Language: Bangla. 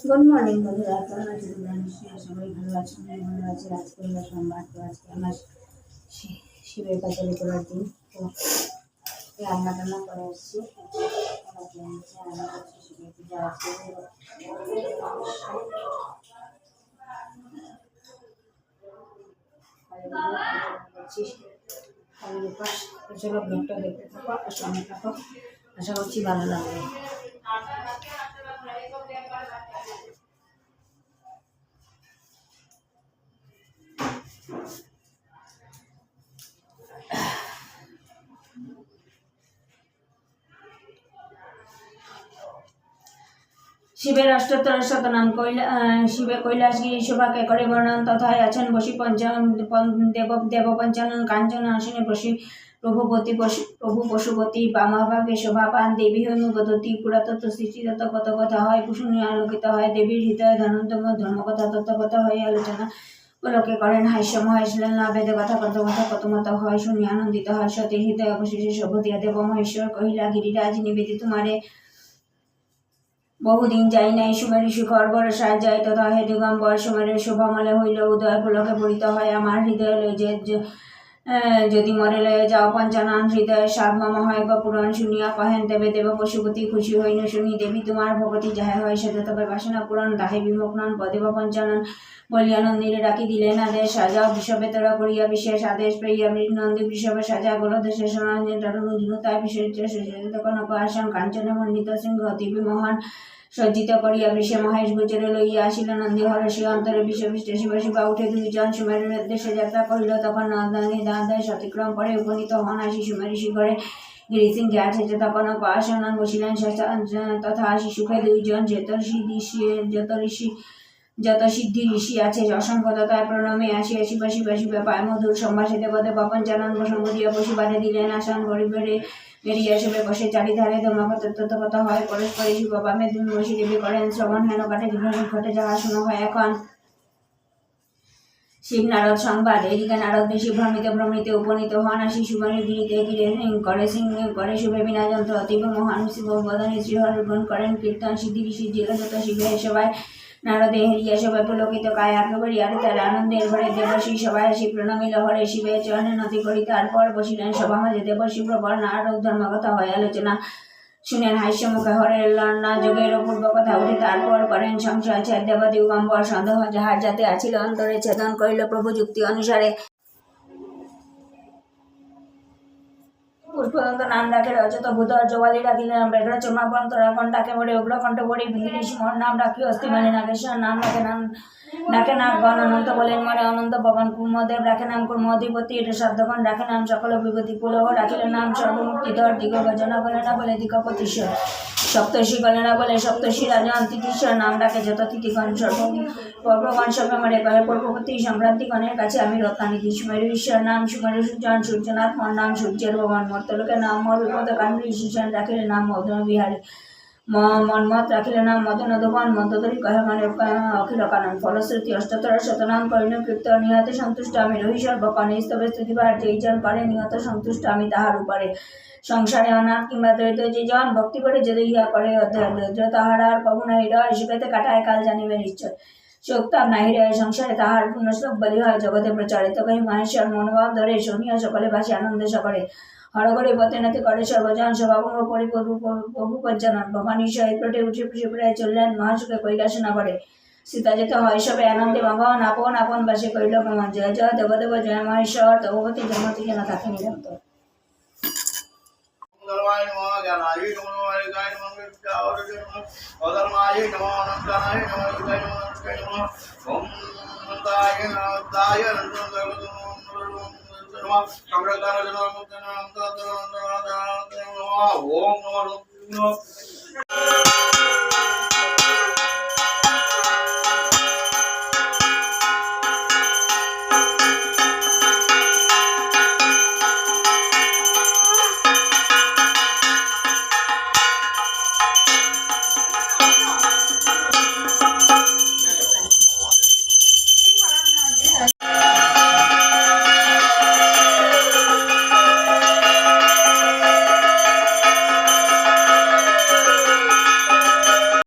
গুড মর্নিং বন্ধুরা, কেমন আছো তোমরা? নিশ্চয়ই সবাই ভালো আছো। আমি ভালো আছি। আজকে হলো সোমবার, তো আজকে আমার শিবের পাঁচালি করার দিন। তো রান্না টান্না করে আসছি। রান্না করছি শিবের পূজা আজকে করছি কালীর উপাস। তো চলো ব্লগটা দেখতে থাকো আর সঙ্গে থাকো, আশা করছি ভালো লাগবে। শিবের অষ্টোত্তর শতনাম শিবে কৈলাসগিরি শোভাকে করে বর্ণন তথায় আছেন বসি দেব পঞ্চানন কাঞ্চন আসনে বসি প্রভু পশুপতি বামাভাগে শোভা পান দেবী অনুগতি পুরাতত্ত্ব সৃষ্টিতত্ত্ব কত কথা হয় শুনি আলোকিত হয় দেবীর হৃদয় ধনন্তম ধর্মকথা তত্ত্বকথা হয়ে আলোচনা লোকে করেন হাস্য মহেশ না বেদে কথা কত কথা কত মত হয় শুনি আনন্দিত হয় সতী হৃদয় অবশেষে সভ্যতিয়া দেব মহেশ্বর কহিলা গিরিরাজ নিবেদিত তোমারে বহুদিন যাই নাই সুমেরু শিখর বরসায় যাই তথা হে দিগম্বর সুমেরের শোভামলে হইল উদয় পুলকে পরিত হয় আমার হৃদয় লই যে যদি মরে লয়ে যাও পঞ্চানন হৃদয় সাবমম হয় পুরাণ শুনিয়া কহেন দেবে দেব পশুপতি খুশি হইন শুনি দেবী তোমার ভগবতী যাহে হয় সে তবে বাসনা পুরাণ তাহে বিমুগ্নন পদেব পঞ্চানন বলিয়া নন্দিরে ডাকি দিলেন আদেশ সাজাও বিষবে তোরা করিয়া বিশেষ আদেশ পেইয়া নন্দী বিষবে সাজা গোল দেশে সরঞ্জন তাই বিশেষ কনক আসন কাঞ্চনে মণ্ডিত সিংহ দিবী মহান সজ্জিত করিয়া বৃষে মহেশ গোচরে লইয়া আসিল নন্দী হরষি অন্তরে বিশ্ববিষ্ট শিব শিবা উঠে দুইজন সুমেরুর উদ্দেশ্যে যাত্রা করিল তখন নন্দানী দাঁদায় অতিক্রম করে উপনীত হন আসি সুমেরু শিখরে গিরিসিংহে আছে তখন আসনন বসিলেন তথা আসি সুখে দুইজন যত সিদ্ধি ঋষি আছে অসংখ্য তথায় প্রণমে আসিয়া শিবা শিবা শিবা পায় মধুর সম্ভাষে দেবদেব পঞ্চানন প্রসঙ্গ দিয়া বসি বাঁধে দিলেন আসন গরিবেরে বেরিয়ে আসবে বসে চারিধারে ধর্মকথা হয় পরস্পরে শিব বামে তুমি বসি দেবী করেন শ্রবণ হেন কাটে ঘটে যাহা শুনো হয় এখন শিব নারদ সংবাদ এদিকে নারদ বেশি ভ্রমিতে উপনীত হন আসি সুবর্ণ গিরিতে করে শুভে বিনা যন্ত্র অতীব মহান শিব বদনে শ্রীহর গুণ করেন কীর্তন সিদ্ধি ঋষি জিরত শিবে সবাই নারদে হেরিয়া সবাই পুলকিত কায় আগ্রবরী আর তার আনন্দের ঘরে দেবশ্রী সবাই আসি প্রণমিল হরে শিবের চরণে নতি করি তারপর বসিলেন সভা মাঝে দেবশ্রী প্রবল নারদ ধর্মকথা হয় আলোচনা শুনেন হাস্য মুখে হরের লন্না যোগের অপূর্ব কথা উঠে তারপর করেন সংশয় ছেদ দেবদিগম্বর সন্দেহ যাহার যাতে আছিল অন্তরে ছেদন করিল প্রভু যুক্তি অনুসারে পুষ্পদন্ত নাম ডাকে রজত ভূধর জবালি ডাকিলেন বেঘ্র চর্মাবন্ত রাগন ডাকে মরে উগ্রকণ্ঠ বড়ি ভিঙ্গিরি সুমন নাম ডাকি অস্থি মানে নাগেশ্বর নাম ডাকে নাগগণ অনন্ত বলেন মরে অনন্ত ভবন কুর্মদেব ডাকে নাম কুর্মধিপতি সাধ্যগণ ডাকে নাম সকল বিভূতি পুলহ ডাকিলেন নাম সর্বমুক্তিধর দিগ গজনা বলে না বলে দিগপতিশ্বর সপ্তর্ষি বলে না বলে সপ্তর্ষি রাজন তিথিশ্বর নাম ডাকে যত তিথিগণ সর্বগণ সর্বে মরে কহে পূর্ববর্তী সম্ভ্রান্তিগণের কাছে আমি রত্নানিধি সুমেরু ঈশ্বর নাম সুমেরু সূর্যন সূর্যনাথ মন নাম সূর্যের ভগবান মর্তলোকের নাম মর বিপদ কান্ডী শিশন রাখিলে নাম মদন বিহারী মন্মত রাখিলে নাম মদন ধবন মন্দোদরী কহে মানে অখিল কানন ফলশ্রুতি অষ্টোত্তর শতনাম করিণ কৃপ্ত নিহতে সন্তুষ্ট আমি রহি সর্বকণ স্তবে স্তুতিবার যেইজন করে নিহত সন্তুষ্ট আমি তাহার উপরে সংসারে অনাথ কিংবা দরিদ্র যে জন ভক্তি করে যদি ইহা করে অধ্যয়ন দরিদ্র তাহার আর কবু না হৃদয় সুখেতে কাটায় কাল জানিবে নিশ্চয় শোকতাপ না হৃদয় সংসারে তাহার পূর্ণ শ্লোক বলি হয় জগতে প্রচারিত কহি মহেশ্বর মনোভাব ধরে শুনিয়া সকলে বাসি আনন্দে সকলে হরগরে পথে নাতে করে সর্বজন সভাভঙ্গ করি প্রভু পঞ্চানন ভবানী সহিত প্রটে উঠে প্রায় চললেন মহাসুখে কৈলাস নগরে সীতা যেতে হয় সবে আনন্দে ভগবান আপন আপন বাসে করিল ভ্রমণ জয় জয় দেবদেব জয় মহেশ্বর দেবপতি জন্মতি যেন থাকে নিরন্তর। धर्माय नमः ज्ञानाय नमः विवेकाय नमः विद्यावरदे नमः अधर्माय नमः अनंताय नमः युगाय नमः ओम अनंताय नमः नमः समृद्धाय नमः ओम नमः